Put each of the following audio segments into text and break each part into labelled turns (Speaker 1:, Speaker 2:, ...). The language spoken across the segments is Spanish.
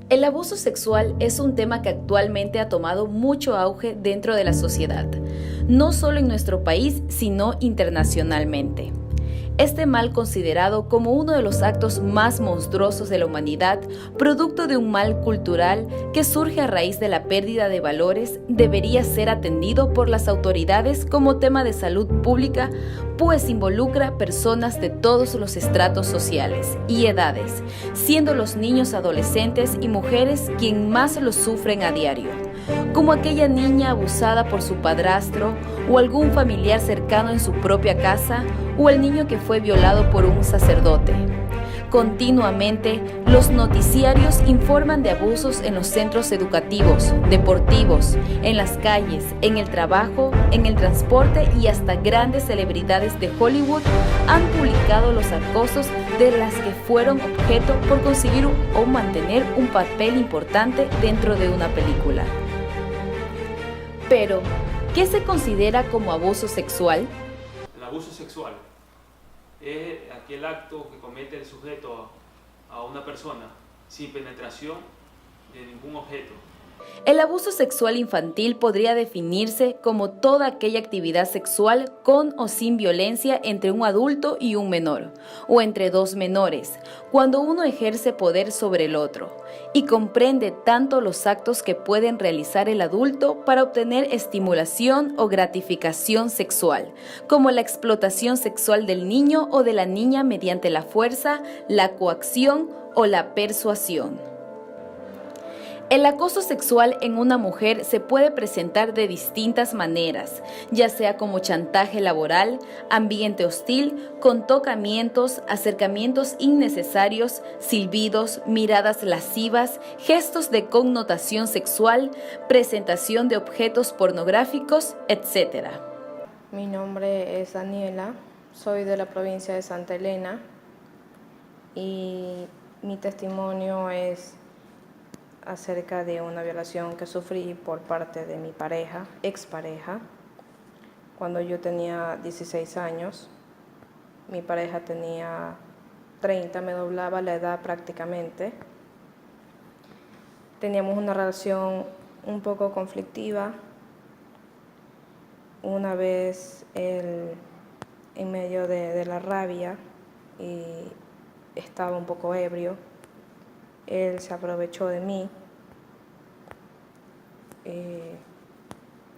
Speaker 1: El abuso sexual es un tema que actualmente ha tomado mucho auge dentro de la sociedad, no solo en nuestro país, sino internacionalmente. Este mal, considerado como uno de los actos más monstruosos de la humanidad, producto de un mal cultural que surge a raíz de la pérdida de valores, debería ser atendido por las autoridades como tema de salud pública, pues involucra personas de todos los estratos sociales y edades, siendo los niños, adolescentes y mujeres quien más lo sufren a diario, como aquella niña abusada por su padrastro o algún familiar cercano en su propia casa, o el niño que fue violado por un sacerdote. Continuamente, los noticiarios informan de abusos en los centros educativos, deportivos, en las calles, en el trabajo, en el transporte, y hasta grandes celebridades de Hollywood han publicado los acosos de las que fueron objeto por conseguir o mantener un papel importante dentro de una película. Pero, ¿qué se considera como abuso sexual?
Speaker 2: El abuso sexual es aquel acto que comete el sujeto a una persona sin penetración de ningún objeto.
Speaker 1: El abuso sexual infantil podría definirse como toda aquella actividad sexual con o sin violencia entre un adulto y un menor, o entre dos menores, cuando uno ejerce poder sobre el otro, y comprende tanto los actos que pueden realizar el adulto para obtener estimulación o gratificación sexual, como la explotación sexual del niño o de la niña mediante la fuerza, la coacción o la persuasión. El acoso sexual en una mujer se puede presentar de distintas maneras, ya sea como chantaje laboral, ambiente hostil, con tocamientos, acercamientos innecesarios, silbidos, miradas lascivas, gestos de connotación sexual, presentación de objetos pornográficos, etc.
Speaker 3: Mi nombre es Daniela, soy de la provincia de Santa Elena y mi testimonio es acerca de una violación que sufrí por parte de mi pareja, expareja, cuando yo tenía 16 años. Mi pareja tenía 30, me doblaba la edad prácticamente. Teníamos una relación un poco conflictiva. Una vez él, en medio de la rabia, y estaba un poco ebrio, él se aprovechó de mí.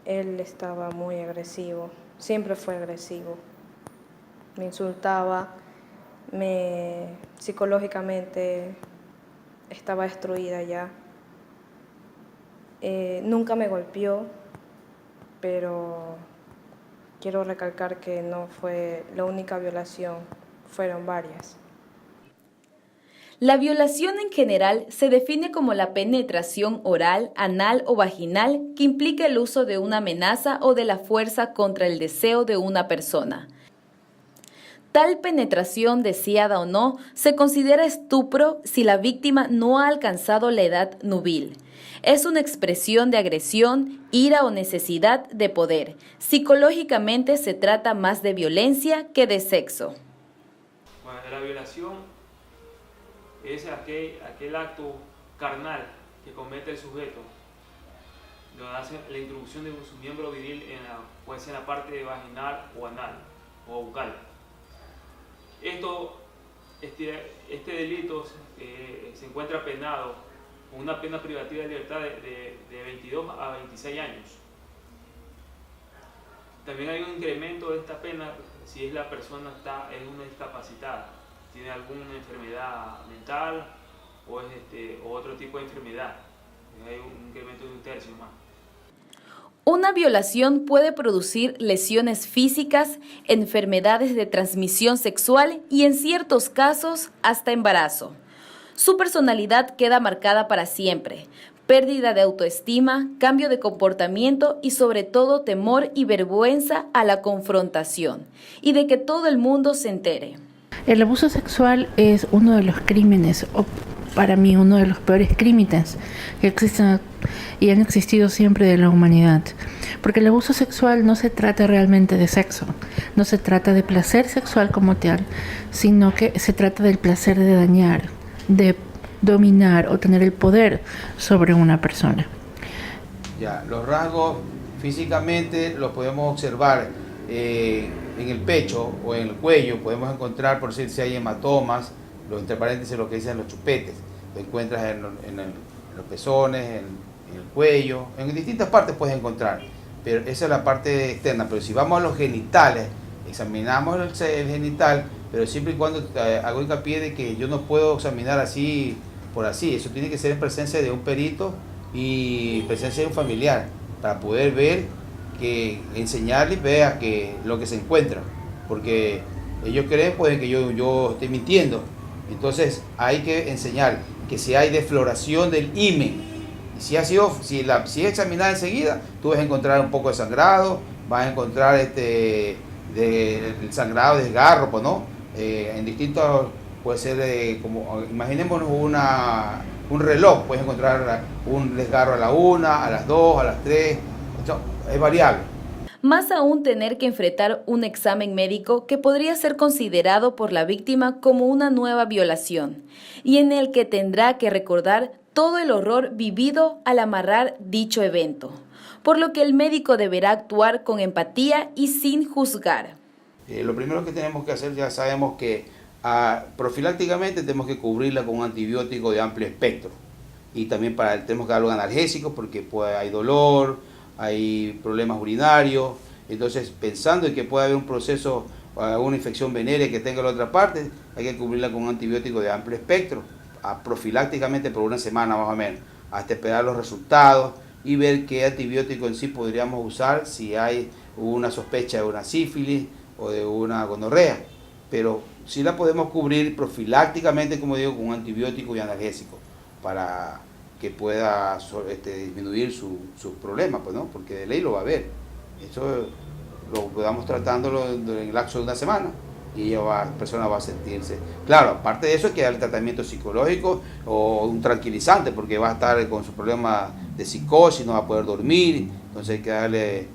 Speaker 3: Él estaba muy agresivo, siempre fue agresivo. Me insultaba, psicológicamente estaba destruida ya. Nunca me golpeó, pero quiero recalcar que no fue la única violación, fueron varias.
Speaker 1: La violación en general se define como la penetración oral, anal o vaginal que implica el uso de una amenaza o de la fuerza contra el deseo de una persona. Tal penetración, deseada o no, se considera estupro si la víctima no ha alcanzado la edad nubil. Es una expresión de agresión, ira o necesidad de poder. Psicológicamente se trata más de violencia que de sexo.
Speaker 2: Bueno, la violación es aquel acto carnal que comete el sujeto, donde hace la introducción de su miembro viril puede ser en la parte vaginal o anal o bucal. Este delito se encuentra penado con una pena privativa de libertad de 22 a 26 años. También hay un incremento de esta pena si la persona es una discapacitada, tiene alguna enfermedad mental o otro tipo de enfermedad. Hay un incremento de 1/3 más.
Speaker 1: Una violación puede producir lesiones físicas, enfermedades de transmisión sexual y, en ciertos casos, hasta embarazo. Su personalidad queda marcada para siempre. Pérdida de autoestima, cambio de comportamiento y sobre todo temor y vergüenza a la confrontación y de que todo el mundo se entere.
Speaker 4: El abuso sexual es uno de los crímenes, o para mí uno de los peores crímenes que existen y han existido siempre de la humanidad. Porque el abuso sexual no se trata realmente de sexo, no se trata de placer sexual como tal, sino que se trata del placer de dañar, de dominar o tener el poder sobre una persona.
Speaker 5: Ya, los rasgos físicamente los podemos observar en el pecho o en el cuello. Podemos encontrar, por decir, si hay hematomas, entre paréntesis lo que dicen los chupetes. Lo encuentras en los pezones, en el cuello, en distintas partes puedes encontrar. Pero esa es la parte externa. Pero si vamos a los genitales, examinamos el genital, pero siempre y cuando hago hincapié de que yo no puedo examinar así por así. Eso tiene que ser en presencia de un perito y presencia de un familiar para poder ver, que enseñarle y vea que lo que se encuentra, porque ellos creen pues que yo estoy mintiendo. Entonces hay que enseñar que si hay desfloración del himen, y si es examinada enseguida, tú vas a encontrar un poco de sangrado, vas a encontrar el sangrado de desgarro, pues, ¿no? En distintos, puede ser como, imaginémonos un reloj, puedes encontrar un desgarro a la 1, a las 2, a las 3, es variable.
Speaker 1: Más aún tener que enfrentar un examen médico que podría ser considerado por la víctima como una nueva violación y en el que tendrá que recordar todo el horror vivido al amarrar dicho evento, por lo que el médico deberá actuar con empatía y sin juzgar.
Speaker 5: Lo primero que tenemos que hacer, ya sabemos que profilácticamente tenemos que cubrirla con un antibiótico de amplio espectro, y también tenemos que darle un analgésico porque hay dolor, hay problemas urinarios. Entonces, pensando en que puede haber un proceso, una infección venérea que tenga la otra parte, hay que cubrirla con un antibiótico de amplio espectro, profilácticamente por una semana más o menos, hasta esperar los resultados y ver qué antibiótico en sí podríamos usar si hay una sospecha de una sífilis o de una gonorrea. Pero sí la podemos cubrir profilácticamente, como digo, con un antibiótico y analgésico para que pueda disminuir sus problemas, pues, ¿no? Porque de ley lo va a haber. Eso lo podamos tratándolo en el lapso de una semana y la persona va a sentirse. Claro, aparte de eso hay que darle tratamiento psicológico o un tranquilizante, porque va a estar con su problema de psicosis, no va a poder dormir, entonces hay que darle,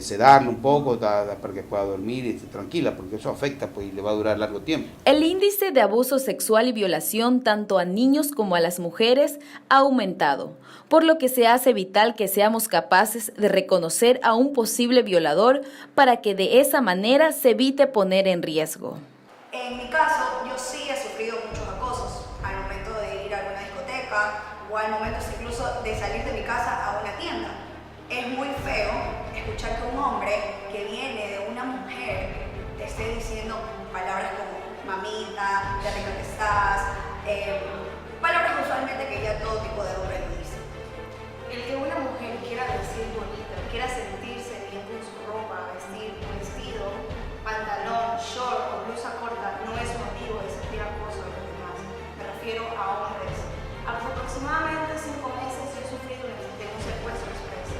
Speaker 5: sedarle un poco para que pueda dormir y esté tranquila, porque eso afecta, pues, y le va a durar largo tiempo.
Speaker 1: El índice de abuso sexual y violación tanto a niños como a las mujeres ha aumentado, por lo que se hace vital que seamos capaces de reconocer a un posible violador para que de esa manera se evite poner en riesgo.
Speaker 6: En mi caso, yo sí he sufrido muchos acosos al momento de ir a alguna discoteca o al momento incluso de salir de mi casa a una tienda. Es muy feo escuchar que un hombre que viene de una mujer te esté diciendo palabras como mamita, ya rica que estás, palabras usualmente que ya todo tipo de hombre lo dice. El que una mujer quiera vestir bonita, quiera sentirse bien con su ropa, vestido, pantalón, short o blusa corta, no es motivo de sentir acoso de los demás. Me refiero a hombres. Aproximadamente 5 meses yo he sufrido de un secuestro express,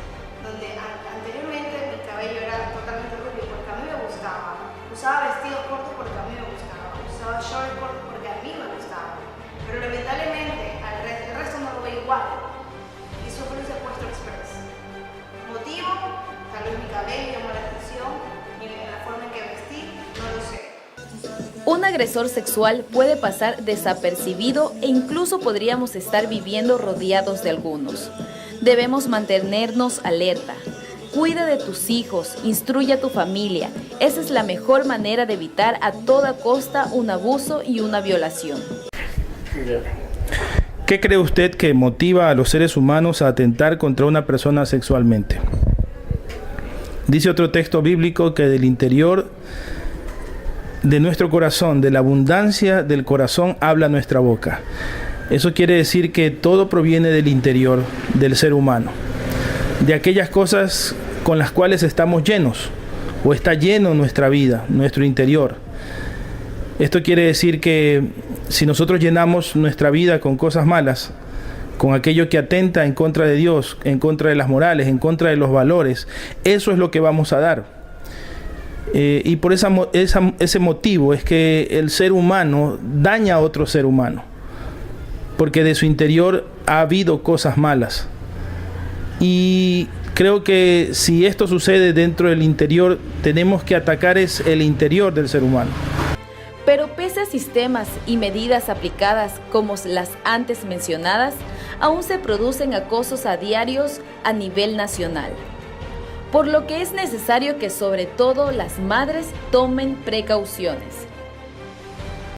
Speaker 6: donde anteriormente mi cabello era totalmente rubio porque a mí me gustaba. Usaba vestidos cortos porque a mí me gustaba. Usaba short cortos porque a mí me gustaba. Pero lamentablemente el resto no lo ve igual. Y sufrí un secuestro express. Motivo, tal vez mi cabello llamó la atención y la forma en que vestí, no lo sé.
Speaker 1: Un agresor sexual puede pasar desapercibido e incluso podríamos estar viviendo rodeados de algunos. Debemos mantenernos alerta. Cuida de tus hijos, instruye a tu familia. Esa es la mejor manera de evitar a toda costa un abuso y una violación.
Speaker 7: ¿Qué cree usted que motiva a los seres humanos a atentar contra una persona sexualmente? Dice otro texto bíblico que del interior de nuestro corazón, de la abundancia del corazón, habla nuestra boca. Eso quiere decir que todo proviene del interior del ser humano, de aquellas cosas con las cuales estamos llenos, o está lleno nuestra vida, nuestro interior. Esto quiere decir que si nosotros llenamos nuestra vida con cosas malas, con aquello que atenta en contra de Dios, en contra de las morales, en contra de los valores, eso es lo que vamos a dar. Y por ese motivo es que el ser humano daña a otro ser humano, porque de su interior ha habido cosas malas. Y creo que si esto sucede dentro del interior, tenemos que atacar el interior del ser humano.
Speaker 1: Pero pese a sistemas y medidas aplicadas como las antes mencionadas, aún se producen acosos a diarios a nivel nacional. Por lo que es necesario que sobre todo las madres tomen precauciones